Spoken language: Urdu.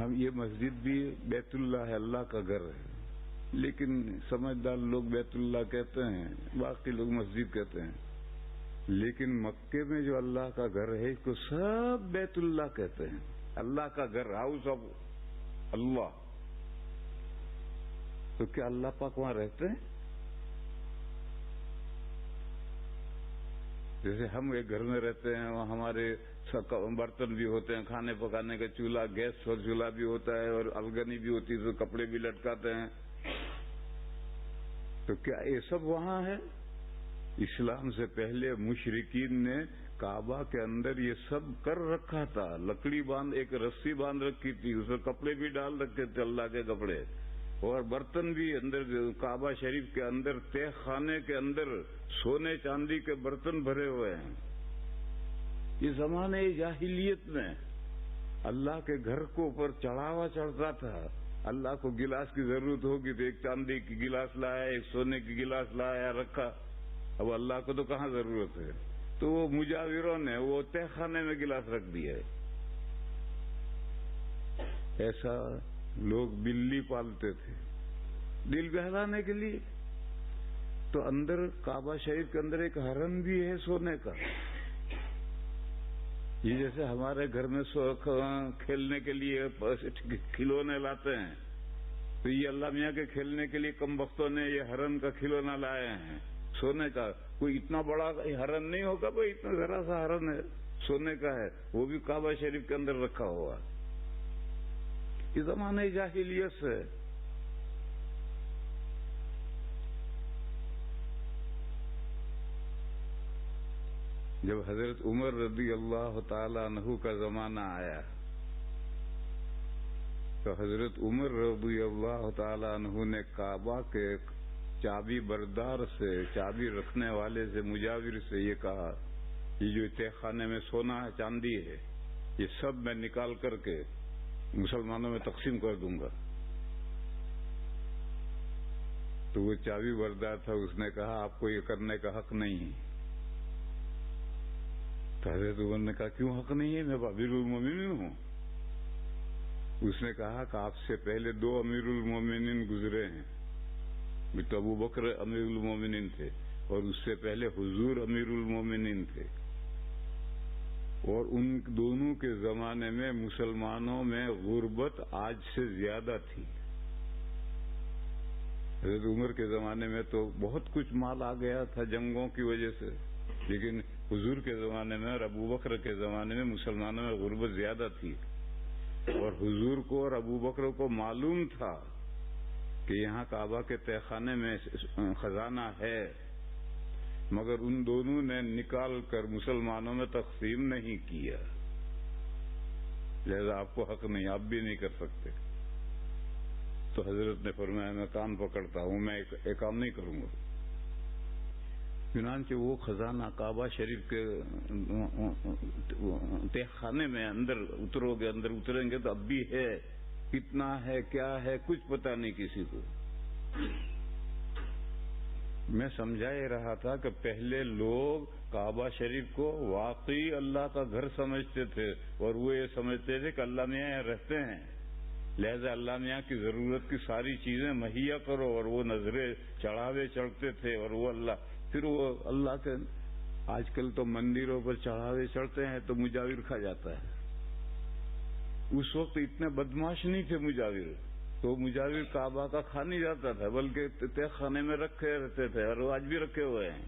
ہم یہ مسجد بھی بیت اللہ ہے، اللہ کا گھر ہے، لیکن سمجھدار لوگ بیت اللہ کہتے ہیں، باقی لوگ مسجد کہتے ہیں، لیکن مکے میں جو اللہ کا گھر ہے اس کو سب بیت اللہ کہتے ہیں، اللہ کا گھر، ہاؤس آف اللہ. تو کیا اللہ پاک وہاں رہتے ہیں؟ جیسے ہم ایک گھر میں رہتے ہیں، وہاں ہمارے برتن بھی ہوتے ہیں، کھانے پکانے کا چولہا، گیس اور چولہا بھی ہوتا ہے، اور الگنی بھی ہوتی ہے، تو کپڑے بھی لٹکاتے ہیں. تو کیا یہ سب وہاں ہے؟ اسلام سے پہلے مشرکین نے کعبہ کے اندر یہ سب کر رکھا تھا. لکڑی باندھ، ایک رسی باندھ رکھی تھی، اس میں کپڑے بھی ڈال رکھے تھے، اللہ کے کپڑے، اور برتن بھی اندر. کعبہ شریف کے اندر تہ خانے کے اندر سونے چاندی کے برتن بھرے ہوئے ہیں. یہ زمانے جاہلیت میں اللہ کے گھر کو اوپر چڑھاوا چڑھتا تھا. اللہ کو گلاس کی ضرورت ہوگی تو ایک چاندی کی گلاس لایا، ایک سونے کی گلاس لایا، رکھا. اب اللہ کو تو کہاں ضرورت ہے؟ تو وہ مجاوروں نے وہ تہ خانے میں گلاس رکھ دیا ہے. ایسا لوگ بلی پالتے تھے دل بہلانے کے لیے. تو اندر کعبہ شریف کے اندر ایک ہرن بھی ہے سونے کا. یہ جیسے ہمارے گھر میں کھیلنے کے لیے کھلونے لاتے ہیں، تو یہ اللہ میاں کے کھیلنے کے لیے کم بختوں نے یہ ہرن کا کھلونا لائے ہیں سونے کا. کوئی اتنا بڑا ہرن نہیں ہوگا بھائی، اتنا ذرا سا ہرن ہے، سونے کا ہے، وہ بھی کعبہ شریف کے اندر رکھا ہوا. یہ زمانے جاہلیت سے. جب حضرت عمر رضی اللہ تعالی عنہ کا زمانہ آیا تو حضرت عمر رضی اللہ تعالی عنہ نے کعبہ کے چابی بردار سے، چابی رکھنے والے سے، مجاور سے یہ کہا، یہ جو تہ خانے میں سونا چاندی ہے یہ سب میں نکال کر کے مسلمانوں میں تقسیم کر دوں گا. تو وہ چابی بردار تھا، اس نے کہا آپ کو یہ کرنے کا حق نہیں ہے. تو حضرت عمر نے کہا کیوں حق نہیں ہے؟ میں امیر المومنین ہوں. اس نے کہا کہ آپ سے پہلے 2 امیر المومنین گزرے ہیں. تو ابو بکر امیر المومنین تھے، اور اس سے پہلے حضور امیر المومنین تھے، اور ان دونوں کے زمانے میں مسلمانوں میں غربت آج سے زیادہ تھی. حضرت عمر کے زمانے میں تو بہت کچھ مال آ گیا تھا جنگوں کی وجہ سے، لیکن حضور کے زمانے میں اور ابو بکر کے زمانے میں مسلمانوں میں غربت زیادہ تھی. اور حضور کو اور ابو بکر کو معلوم تھا کہ یہاں کعبہ کے تہ خانے میں خزانہ ہے، مگر ان دونوں نے نکال کر مسلمانوں میں تقسیم نہیں کیا. لہذا آپ کو حق نہیں، آپ بھی نہیں کر سکتے. تو حضرت نے فرمایا میں کان پکڑتا ہوں، میں ایک کام نہیں کروں گا. چنانچہ وہ خزانہ کعبہ شریف کے تہ خانے میں اندر اترو گے، اندر اتریں گے تو اب بھی ہے. کتنا ہے، کیا ہے، کچھ پتہ نہیں کسی کو. میں سمجھا ہی رہا تھا کہ پہلے لوگ کعبہ شریف کو واقعی اللہ کا گھر سمجھتے تھے، اور وہ یہ سمجھتے تھے کہ اللہ میاں یہاں رہتے ہیں، لہذا اللہ میاں کی ضرورت کی ساری چیزیں مہیا کرو. اور وہ نظریں چڑھاوے چڑھتے تھے، اور وہ اللہ، پھر وہ اللہ کے، آج کل تو مندروں پر چڑھاوے چڑھتے ہیں تو مجاور کھا جاتا ہے. اس وقت اتنے بدماش نہیں تھے مجاور، تو مجاور کعبہ کا کھا نہیں جاتا تھا، بلکہ تہ خانے میں رکھے رہتے تھے، اور وہ آج بھی رکھے ہوئے ہیں.